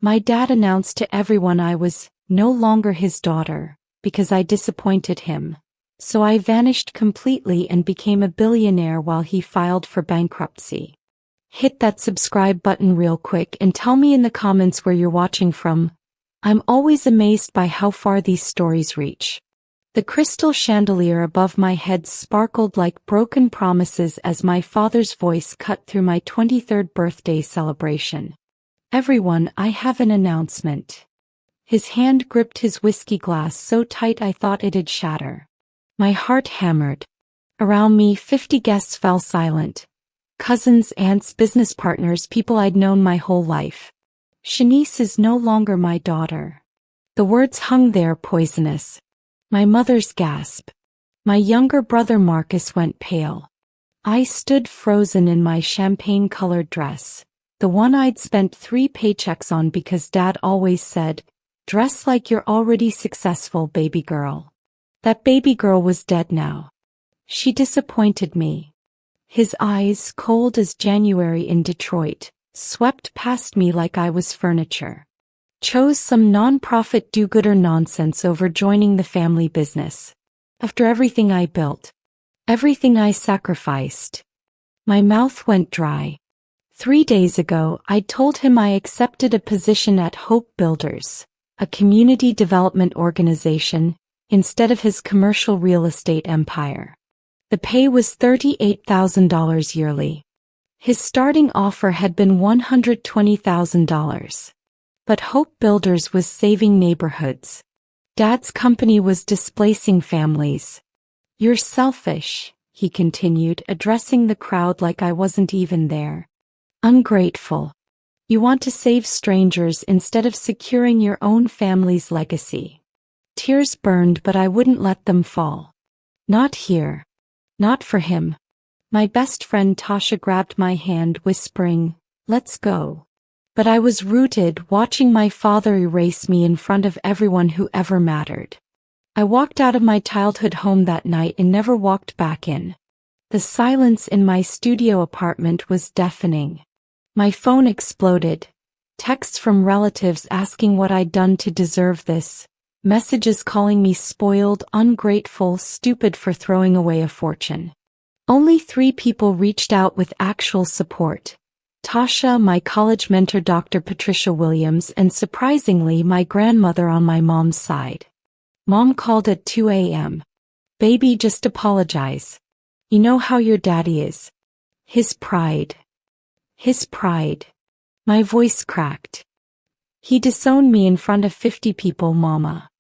My dad announced to everyone I was no longer his daughter, because I disappointed him. So I vanished completely and became a billionaire while he filed for bankruptcy. Hit that subscribe button real quick and tell me in the comments where you're watching from. I'm always amazed by how far these stories reach. The crystal chandelier above my head sparkled like broken promises as my father's voice cut through my 23rd birthday celebration. Everyone, I have an announcement. His hand gripped his whiskey glass so tight I thought it'd shatter. My heart hammered. Around me, 50 guests fell silent. Cousins, aunts, business partners, people I'd known my whole life. Shanice is no longer my daughter. The words hung there poisonous. My mother's gasp. My younger brother Marcus went pale. I stood frozen in my champagne-colored dress, the one I'd spent 3 paychecks on because Dad always said, "Dress like you're already successful, baby girl." That baby girl was dead now. She disappointed me. His eyes, cold as January in Detroit, swept past me like I was furniture. Chose some non-profit do-gooder nonsense over joining the family business. After everything I built, everything I sacrificed. My mouth went dry. 3 days ago, I'd told him I accepted a position at Hope Builders, a community development organization, instead of his commercial real estate empire. The pay was $38,000 yearly. His starting offer had been $120,000. But Hope Builders was saving neighborhoods. Dad's company was displacing families. "You're selfish," he continued, addressing the crowd like I wasn't even there. "Ungrateful. You want to save strangers instead of securing your own family's legacy." Tears burned, but I wouldn't let them fall. Not here. Not for him. My best friend Tasha grabbed my hand, whispering, "Let's go." But I was rooted, watching my father erase me in front of everyone who ever mattered. I walked out of my childhood home that night and never walked back in. The silence in my studio apartment was deafening. My phone exploded. Texts from relatives asking what I'd done to deserve this. Messages calling me spoiled, ungrateful, stupid for throwing away a fortune. Only 3 people reached out with actual support. Tasha, my college mentor Dr. Patricia Williams, and surprisingly my grandmother on my mom's side. Mom called at 2 a.m. "Baby, just apologize. You know how your daddy is. His pride. His pride." My voice cracked. "He disowned me in front of 50 people, Mama.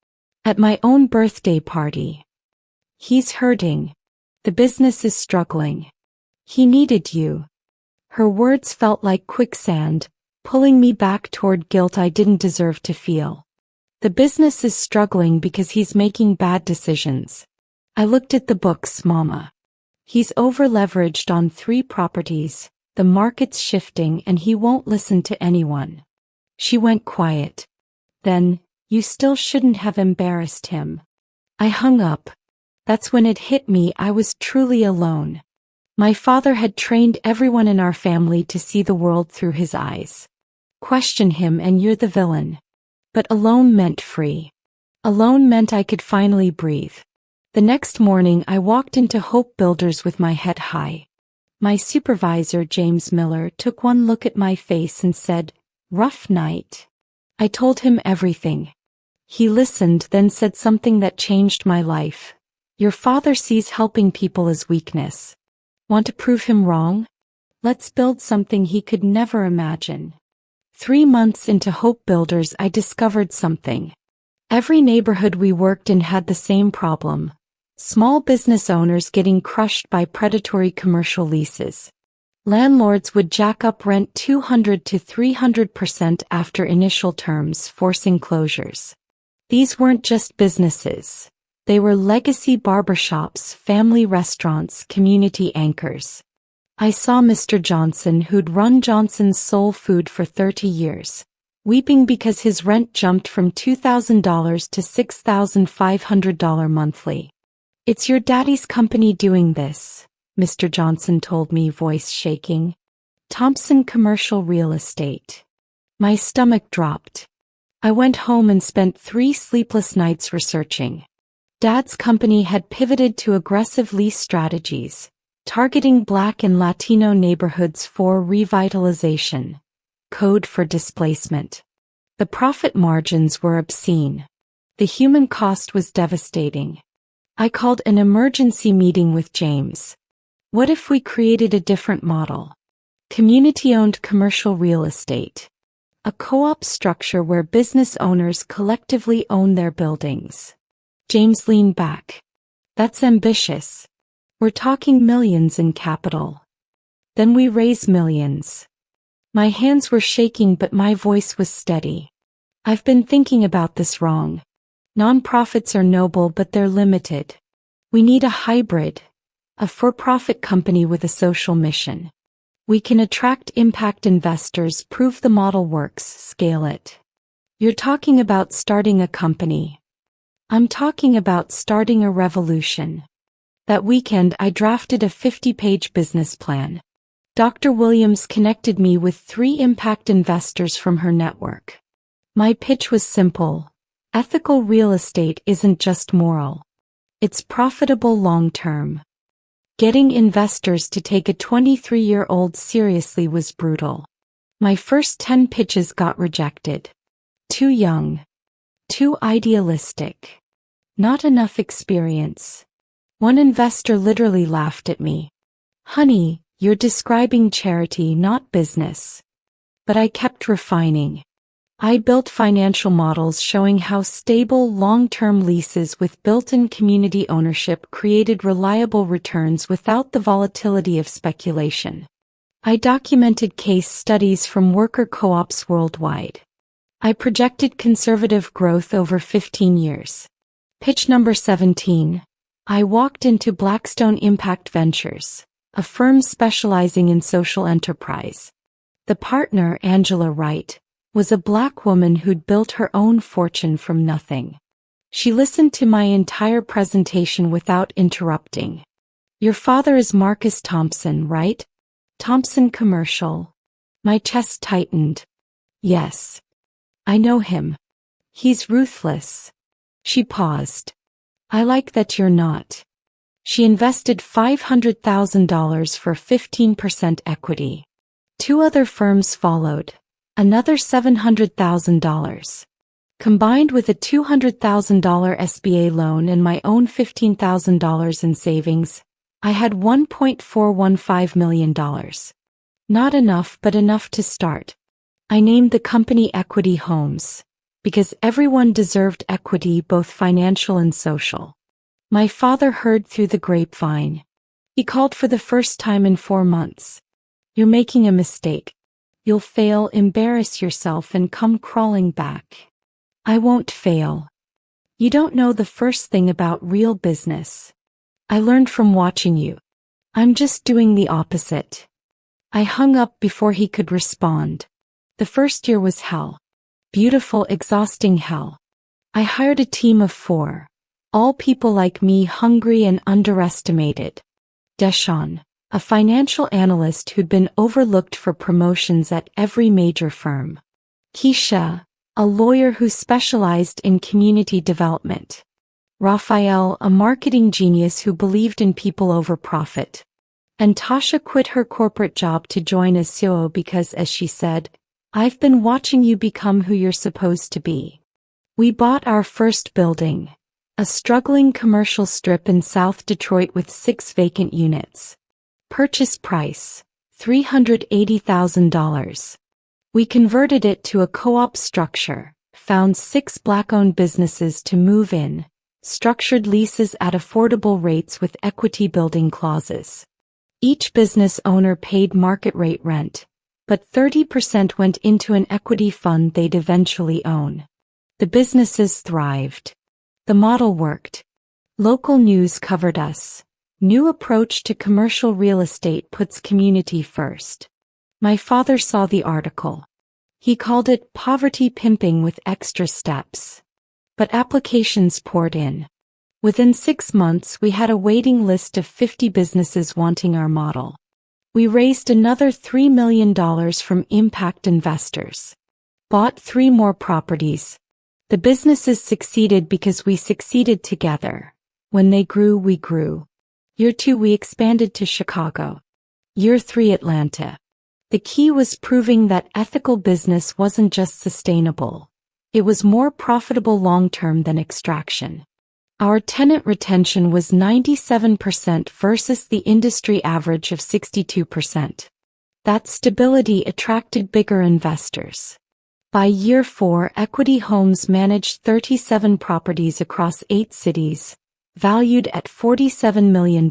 At my own birthday party. He's hurting. The business is struggling. He needed you." Her words felt like quicksand, pulling me back toward guilt I didn't deserve to feel. The business is struggling because he's making bad decisions. I looked at the books, Mama. He's over-leveraged on 3 properties, the market's shifting and he won't listen to anyone. She went quiet. Then, "You still shouldn't have embarrassed him." I hung up. That's when it hit me, I was truly alone. My father had trained everyone in our family to see the world through his eyes. Question him and you're the villain. But alone meant free. Alone meant I could finally breathe. The next morning I walked into Hope Builders with my head high. My supervisor, James Miller, took one look at my face and said, "Rough night." I told him everything. He listened, then said something that changed my life. "Your father sees helping people as weakness. Want to prove him wrong? Let's build something he could never imagine." 3 months into Hope Builders I discovered something. Every neighborhood we worked in had the same problem. Small business owners getting crushed by predatory commercial leases. Landlords would jack up rent 200 to 300% after initial terms, forcing closures. These weren't just businesses. They were legacy barbershops, family restaurants, community anchors. I saw Mr. Johnson, who'd run Johnson's Soul Food for 30 years, weeping because his rent jumped from $2,000 to $6,500 monthly. "It's your daddy's company doing this," Mr. Johnson told me, voice shaking. "Thompson Commercial Real Estate. My stomach dropped. I went home and spent 3 sleepless nights researching. Dad's company had pivoted to aggressive lease strategies, targeting Black and Latino neighborhoods for revitalization, code for displacement. The profit margins were obscene. The human cost was devastating. I called an emergency meeting with James. What if we created a different model? Community-owned commercial real estate. A co-op structure where business owners collectively own their buildings. James leaned back. That's ambitious. We're talking millions in capital. Then we raise millions. My hands were shaking but my voice was steady. I've been thinking about this wrong. Nonprofits are noble but they're limited. We need a hybrid. A for-profit company with a social mission. We can attract impact investors, prove the model works, scale it. You're talking about starting a company. I'm talking about starting a revolution. That weekend I drafted a 50-page business plan. Dr. Williams connected me with 3 impact investors from her network. My pitch was simple. Ethical real estate isn't just moral. It's profitable long-term. Getting investors to take a 23-year-old seriously was brutal. My first 10 pitches got rejected. Too young. Too idealistic. Not enough experience. One investor literally laughed at me. Honey, you're describing charity, not business. But I kept refining. I built financial models showing how stable long-term leases with built-in community ownership created reliable returns without the volatility of speculation. I documented case studies from worker co-ops worldwide. I projected conservative growth over 15 years. Pitch number 17. I walked into Blackstone Impact Ventures, a firm specializing in social enterprise. The partner, Angela Wright, was a Black woman who'd built her own fortune from nothing. She listened to my entire presentation without interrupting. Your father is Marcus Thompson, right? Thompson Commercial. My chest tightened. Yes. I know him. He's ruthless. She paused. I like that you're not. She invested $500,000 for 15% equity. 2 other firms followed. Another $700,000. Combined with a $200,000 SBA loan and my own $15,000 in savings, I had $1.415 million. Not enough, but enough to start. I named the company Equity Homes, because everyone deserved equity, both financial and social. My father heard through the grapevine. He called for the first time in 4 months. You're making a mistake. You'll fail, embarrass yourself, and come crawling back. I won't fail. You don't know the first thing about real business. I learned from watching you. I'm just doing the opposite. I hung up before he could respond. The first year was hell. Beautiful, exhausting hell. I hired a team of 4. All people like me, hungry and underestimated. Deshawn, a financial analyst who'd been overlooked for promotions at every major firm. Keisha, a lawyer who specialized in community development. Raphael, a marketing genius who believed in people over profit. And Tasha quit her corporate job to join as CEO because, as she said, I've been watching you become who you're supposed to be. We bought our first building, a struggling commercial strip in South Detroit with 6 vacant units. Purchase price, $380,000. We converted it to a co-op structure, found 6 Black-owned businesses to move in, structured leases at affordable rates with equity building clauses. Each business owner paid market rate rent, but 30% went into an equity fund they'd eventually own. The businesses thrived. The model worked. Local news covered us. New approach to commercial real estate puts community first. My father saw the article. He called it poverty pimping with extra steps. But applications poured in. Within 6 months, we had a waiting list of 50 businesses wanting our model. We raised another $3 million from impact investors. Bought 3 more properties. The businesses succeeded because we succeeded together. When they grew, we grew. Year 2 we expanded to Chicago. Year 3 Atlanta. The key was proving that ethical business wasn't just sustainable. It was more profitable long-term than extraction. Our tenant retention was 97% versus the industry average of 62%. That stability attracted bigger investors. By year 4, Equity Homes managed 37 properties across 8 cities, valued at $47 million.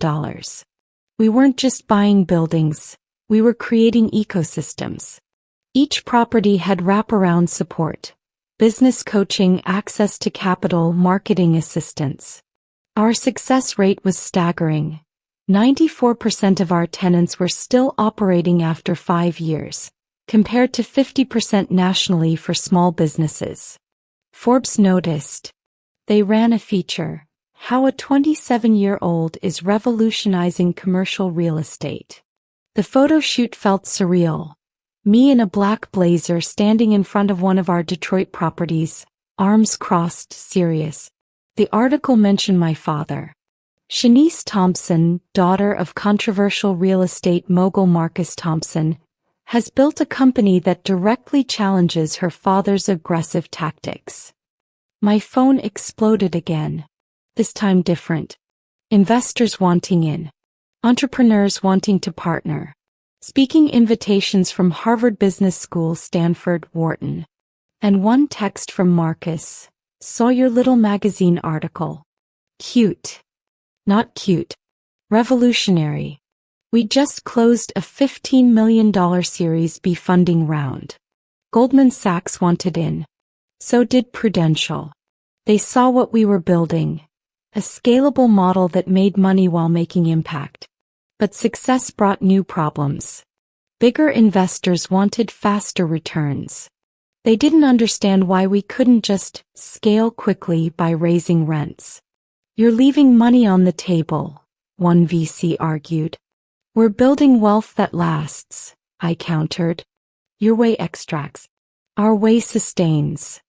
We weren't just buying buildings, we were creating ecosystems. Each property had wraparound support, business coaching, access to capital, marketing assistance. Our success rate was staggering. 94% of our tenants were still operating after 5 years, compared to 50% nationally for small businesses. Forbes noticed. They ran a feature, How a 27-year-old is Revolutionizing Commercial Real Estate. The photo shoot felt surreal. Me in a black blazer standing in front of one of our Detroit properties, arms crossed, serious. The article mentioned my father. Shanice Thompson, daughter of controversial real estate mogul Marcus Thompson, has built a company that directly challenges her father's aggressive tactics. My phone exploded again. This time different. Investors wanting in. Entrepreneurs wanting to partner. Speaking invitations from Harvard Business School, Stanford, Wharton. And one text from Marcus. Saw your little magazine article. Cute. Not cute. Revolutionary. We just closed a $15 million Series B funding round. Goldman Sachs wanted in. So did Prudential. They saw what we were building. A scalable model that made money while making impact. But success brought new problems. Bigger investors wanted faster returns. They didn't understand why we couldn't just scale quickly by raising rents. You're leaving money on the table, one VC argued. We're building wealth that lasts, I countered. Your way extracts. Our way sustains.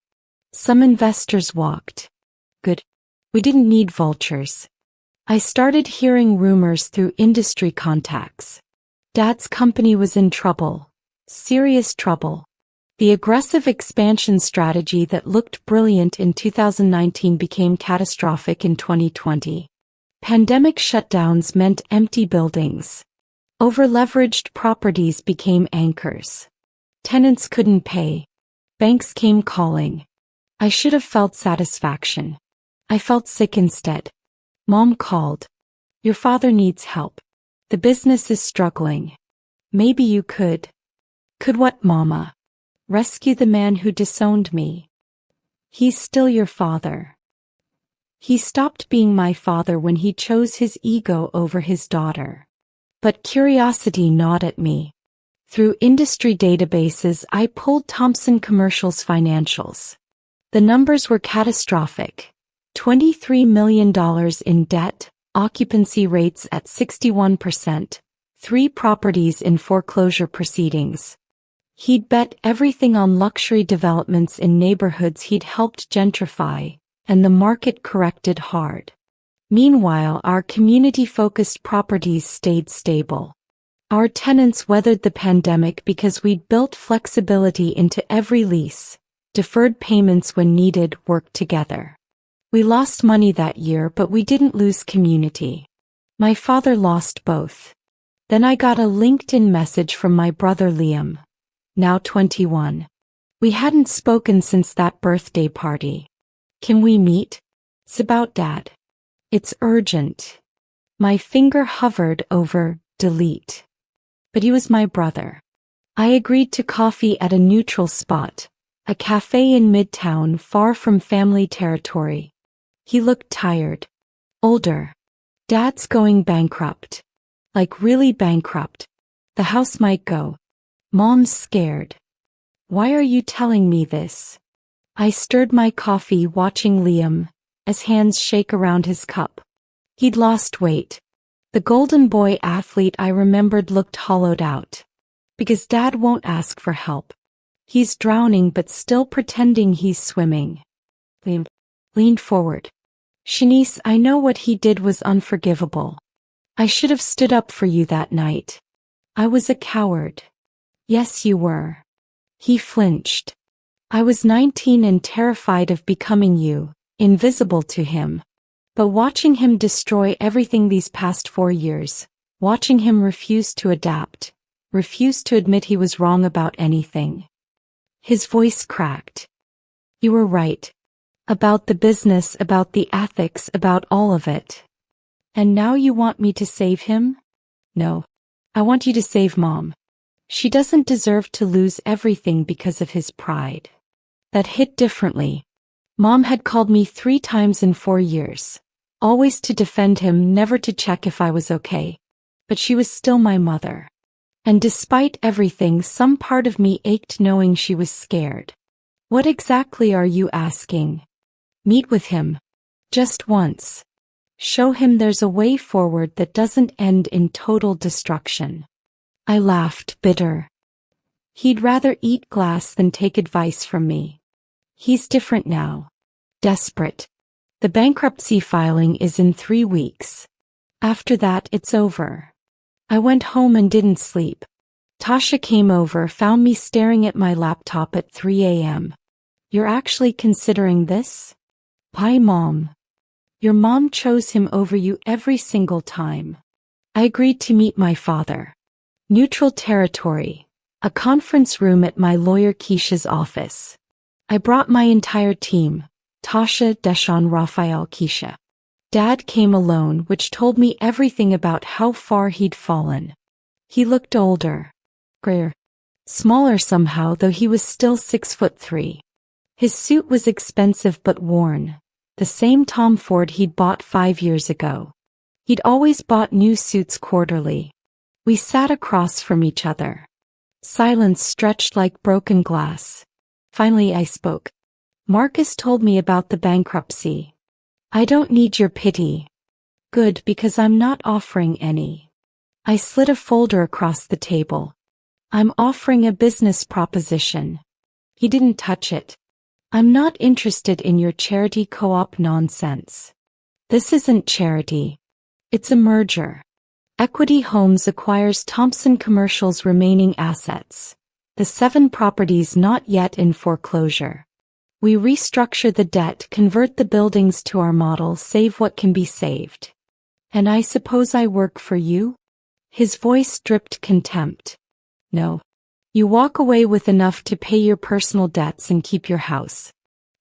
Some investors walked. Good. We didn't need vultures. I started hearing rumors through industry contacts. Dad's company was in trouble. Serious trouble. The aggressive expansion strategy that looked brilliant in 2019 became catastrophic in 2020. Pandemic shutdowns meant empty buildings. Over-leveraged properties became anchors. Tenants couldn't pay. Banks came calling. I should have felt satisfaction. I felt sick instead. Mom called. Your father needs help. The business is struggling. Maybe you could. Could what, Mama? Rescue the man who disowned me. He's still your father. He stopped being my father when he chose his ego over his daughter. But curiosity gnawed at me. Through industry databases, I pulled Thompson Commercial's financials. The numbers were catastrophic. $23 million in debt, occupancy rates at 61%, 3 properties in foreclosure proceedings. He'd bet everything on luxury developments in neighborhoods he'd helped gentrify, and the market corrected hard. Meanwhile, our community-focused properties stayed stable. Our tenants weathered the pandemic because we'd built flexibility into every lease, deferred payments when needed, worked together. We lost money that year, but we didn't lose community. My father lost both. Then I got a LinkedIn message from my brother Liam, now 21. We hadn't spoken since that birthday party. Can we meet? It's about Dad. It's urgent. My finger hovered over delete. But he was my brother. I agreed to coffee at a neutral spot, a cafe in Midtown far from family territory. He looked tired. Older. Dad's going bankrupt. Like really bankrupt. The house might go. Mom's scared. Why are you telling me this? I stirred my coffee watching Liam, as hands shake around his cup. He'd lost weight. The golden boy athlete I remembered looked hollowed out. Because Dad won't ask for help. He's drowning but still pretending he's swimming. Liam leaned forward. Shanice, I know what he did was unforgivable. I should have stood up for you that night. I was a coward. Yes, you were. He flinched. I was 19 and terrified of becoming you, invisible to him. But watching him destroy everything these past 4 years, watching him refuse to adapt, refuse to admit he was wrong about anything. His voice cracked. You were right. About the business, about the ethics, about all of it. And now you want me to save him? No. I want you to save Mom. She doesn't deserve to lose everything because of his pride. That hit differently. Mom had called me 3 times in 4 years. Always to defend him, never to check if I was okay. But she was still my mother. And despite everything, some part of me ached knowing she was scared. What exactly are you asking? Meet with him. Just once. Show him there's a way forward that doesn't end in total destruction. I laughed, bitter. He'd rather eat glass than take advice from me. He's different now. Desperate. The bankruptcy filing is in 3 weeks. After that, it's over. I went home and didn't sleep. Tasha came over, found me staring at my laptop at 3 a.m. You're actually considering this? Why, Mom? Your mom chose him over you every single time. I agreed to meet my father. Neutral territory. A conference room at my lawyer Keisha's office. I brought my entire team. Tasha, Deshaun, Raphael, Keisha. Dad came alone, which told me everything about how far he'd fallen. He looked older. Grayer. Smaller somehow, though he was still 6'3". His suit was expensive but worn. The same Tom Ford he'd bought 5 years ago. He'd always bought new suits quarterly. We sat across from each other. Silence stretched like broken glass. Finally I spoke. Marcus told me about the bankruptcy. I don't need your pity. Good, because I'm not offering any. I slid a folder across the table. I'm offering a business proposition. He didn't touch it. I'm not interested in your charity co-op nonsense. This isn't charity. It's a merger. Equity Homes acquires Thompson Commercial's remaining assets. The 7 properties not yet in foreclosure. We restructure the debt, convert the buildings to our model, save what can be saved. And I suppose I work for you? His voice dripped contempt. No. You walk away with enough to pay your personal debts and keep your house.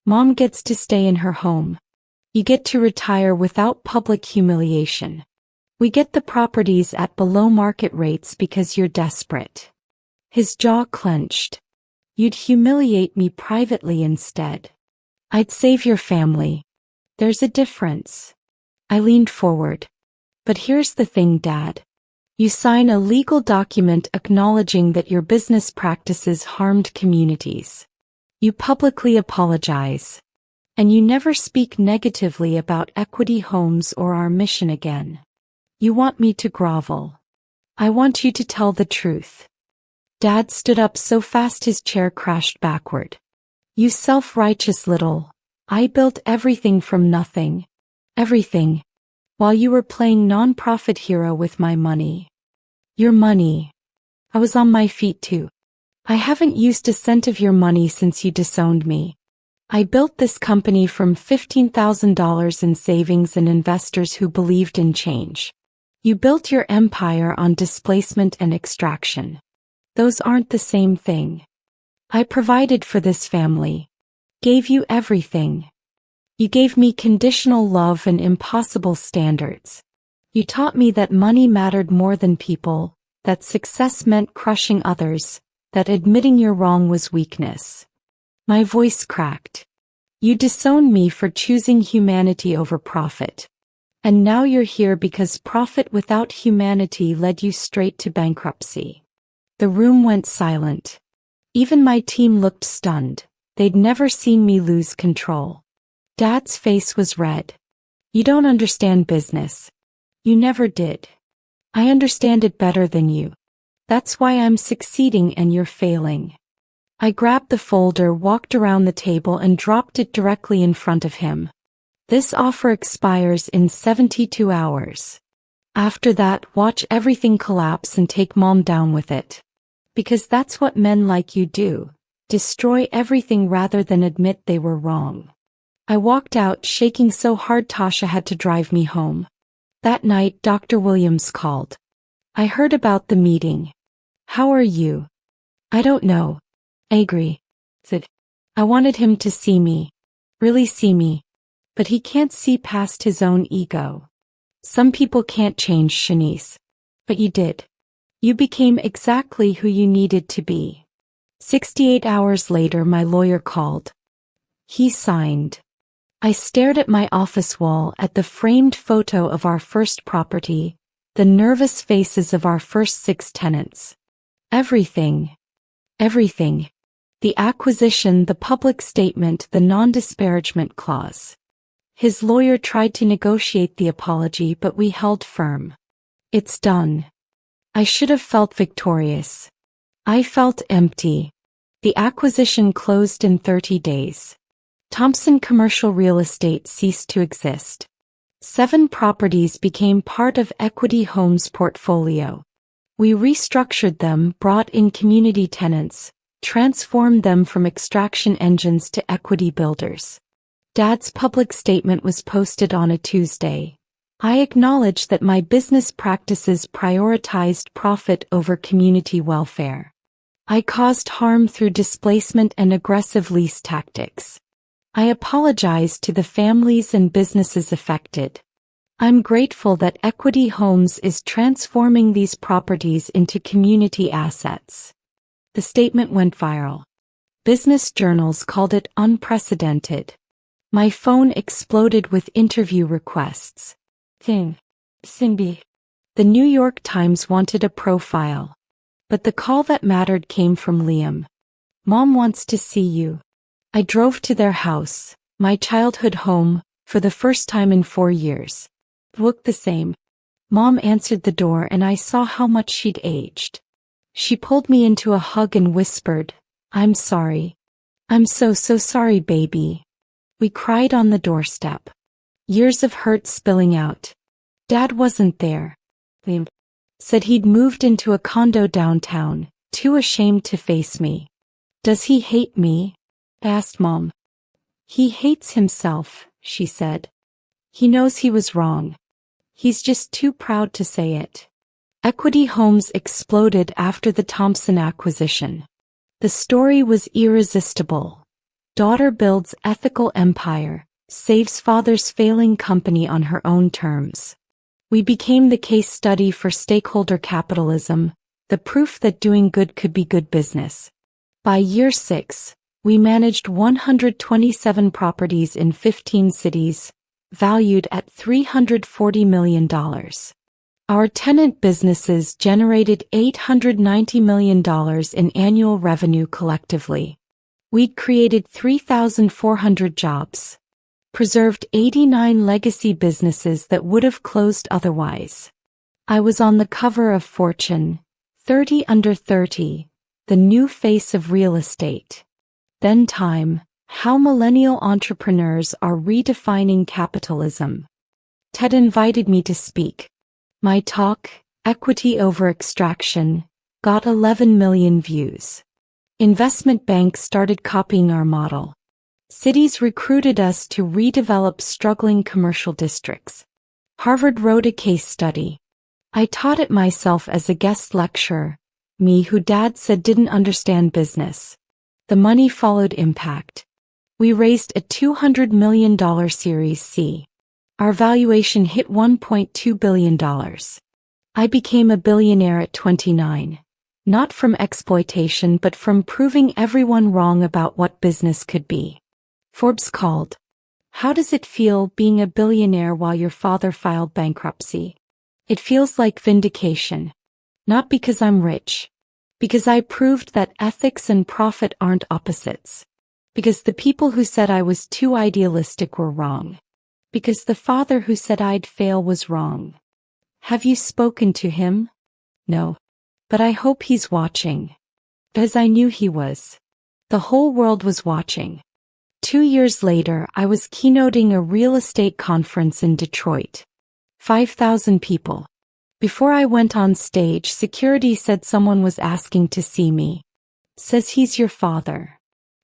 Mom gets to stay in her home. You get to retire without public humiliation. We get the properties at below market rates because you're desperate. His jaw clenched. You'd humiliate me privately instead. I'd save your family. There's a difference. I leaned forward. But here's the thing, Dad. You sign a legal document acknowledging that your business practices harmed communities. You publicly apologize. And you never speak negatively about Equity Homes or our mission again. You want me to grovel. I want you to tell the truth. Dad stood up so fast his chair crashed backward. You self-righteous little. I built everything from nothing. Everything. While you were playing non-profit hero with my money. Your money. I was on my feet too. I haven't used a cent of your money since you disowned me. I built this company from $15,000 in savings and investors who believed in change. You built your empire on displacement and extraction. Those aren't the same thing. I provided for this family. Gave you everything. You gave me conditional love and impossible standards. You taught me that money mattered more than people, that success meant crushing others, that admitting you're wrong was weakness. My voice cracked. You disowned me for choosing humanity over profit. And now you're here because profit without humanity led you straight to bankruptcy. The room went silent. Even my team looked stunned. They'd never seen me lose control. Dad's face was red. You don't understand business. You never did. I understand it better than you. That's why I'm succeeding and you're failing. I grabbed the folder, walked around the table, and dropped it directly in front of him. This offer expires in 72 hours. After that, watch everything collapse and take Mom down with it. Because that's what men like you do. Destroy everything rather than admit they were wrong. I walked out, shaking so hard Tasha had to drive me home. That night, Dr. Williams called. I heard about the meeting. How are you? I don't know. I agree. Said. I wanted him to see me. Really see me. But he can't see past his own ego. Some people can't change, Shanice. But you did. You became exactly who you needed to be. 68 hours later, my lawyer called. He signed. I stared at my office wall, at the framed photo of our first property, the nervous faces of our first 6 tenants. Everything. Everything. The acquisition, the public statement, the non-disparagement clause. His lawyer tried to negotiate the apology, but we held firm. It's done. I should have felt victorious. I felt empty. The acquisition closed in 30 days. Thompson Commercial Real Estate ceased to exist. 7 properties became part of Equity Homes' portfolio. We restructured them, brought in community tenants, transformed them from extraction engines to equity builders. Dad's public statement was posted on a Tuesday. I acknowledge that my business practices prioritized profit over community welfare. I caused harm through displacement and aggressive lease tactics. I apologize to the families and businesses affected. I'm grateful that Equity Homes is transforming these properties into community assets. The statement went viral. Business journals called it unprecedented. My phone exploded with interview requests. Simbi. The New York Times wanted a profile. But the call that mattered came from Liam. Mom wants to see you. I drove to their house, my childhood home, for the first time in 4 years. Looked the same. Mom answered the door and I saw how much she'd aged. She pulled me into a hug and whispered, I'm sorry. I'm so sorry, baby. We cried on the doorstep. Years of hurt spilling out. Dad wasn't there. Liam said he'd moved into a condo downtown, too ashamed to face me. Does he hate me? Asked Mom. He hates himself, she said. He knows he was wrong. He's just too proud to say it. Equity Homes exploded after the Thompson acquisition. The story was irresistible. Daughter builds ethical empire, saves father's failing company on her own terms. We became the case study for stakeholder capitalism, the proof that doing good could be good business. By year 6, we managed 127 properties in 15 cities, valued at $340 million. Our tenant businesses generated $890 million in annual revenue collectively. We'd created 3,400 jobs. Preserved 89 legacy businesses that would have closed otherwise. I was on the cover of Fortune, 30 Under 30, the new face of real estate. Then Time, how millennial entrepreneurs are redefining capitalism. Ted invited me to speak. My talk, Equity Over Extraction, got 11 million views. Investment banks started copying our model. Cities recruited us to redevelop struggling commercial districts. Harvard wrote a case study. I taught it myself as a guest lecturer, me who Dad said didn't understand business. The money followed impact. We raised a $200 million Series C. Our valuation hit $1.2 billion. I became a billionaire at 29. Not from exploitation but from proving everyone wrong about what business could be. Forbes called. How does it feel being a billionaire while your father filed bankruptcy? It feels like vindication. Not because I'm rich. Because I proved that ethics and profit aren't opposites. Because the people who said I was too idealistic were wrong. Because the father who said I'd fail was wrong. Have you spoken to him? No. But I hope he's watching. Because I knew he was. The whole world was watching. 2 years later, I was keynoting a real estate conference in Detroit. 5,000 people. Before I went on stage, security said someone was asking to see me. Says he's your father.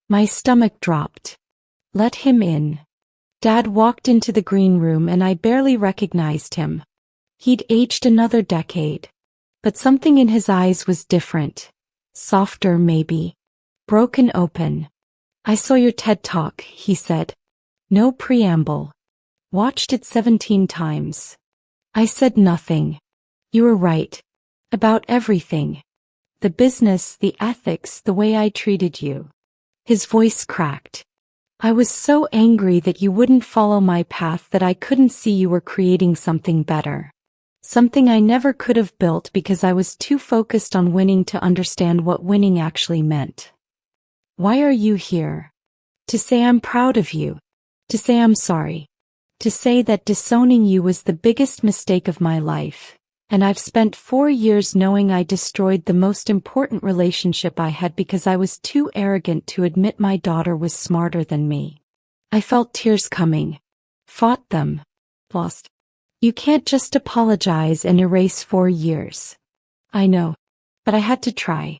My stomach dropped. Let him in. Dad walked into the green room and I barely recognized him. He'd aged another decade. But something in his eyes was different. Softer, maybe. Broken open. I saw your TED Talk, he said. No preamble. Watched it 17 times. I said nothing. You were right. About everything. The business, the ethics, the way I treated you. His voice cracked. I was so angry that you wouldn't follow my path that I couldn't see you were creating something better. Something I never could have built because I was too focused on winning to understand what winning actually meant. Why are you here? To say I'm proud of you. To say I'm sorry. To say that disowning you was the biggest mistake of my life. And I've spent 4 years knowing I destroyed the most important relationship I had because I was too arrogant to admit my daughter was smarter than me. I felt tears coming. Fought them. Lost. You can't just apologize and erase 4 years. I know. But I had to try.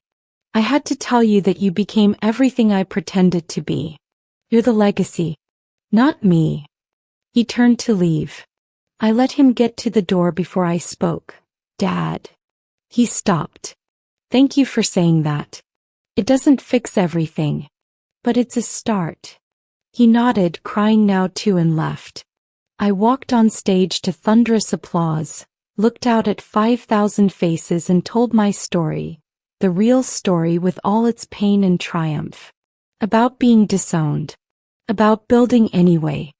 I had to tell you that you became everything I pretended to be. You're the legacy. Not me. He turned to leave. I let him get to the door before I spoke. Dad. He stopped. Thank you for saying that. It doesn't fix everything. But it's a start. He nodded, crying now too, and left. I walked on stage to thunderous applause, looked out at 5,000 faces and told my story. The real story with all its pain and triumph. About being disowned. About building anyway.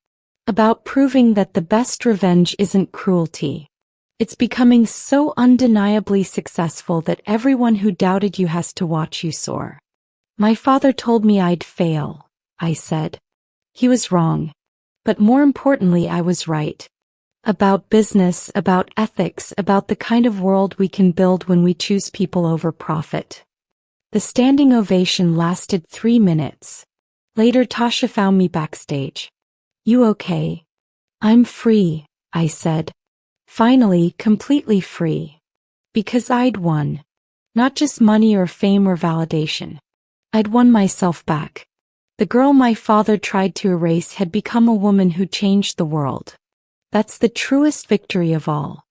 About proving that the best revenge isn't cruelty. It's becoming so undeniably successful that everyone who doubted you has to watch you soar. My father told me I'd fail, I said. He was wrong. But more importantly, I was right. About business, about ethics, about the kind of world we can build when we choose people over profit. The standing ovation lasted 3 minutes. Later, Tasha found me backstage. You okay? I'm free, I said. Finally, completely free. Because I'd won. Not just money or fame or validation. I'd won myself back. The girl my father tried to erase had become a woman who changed the world. That's the truest victory of all.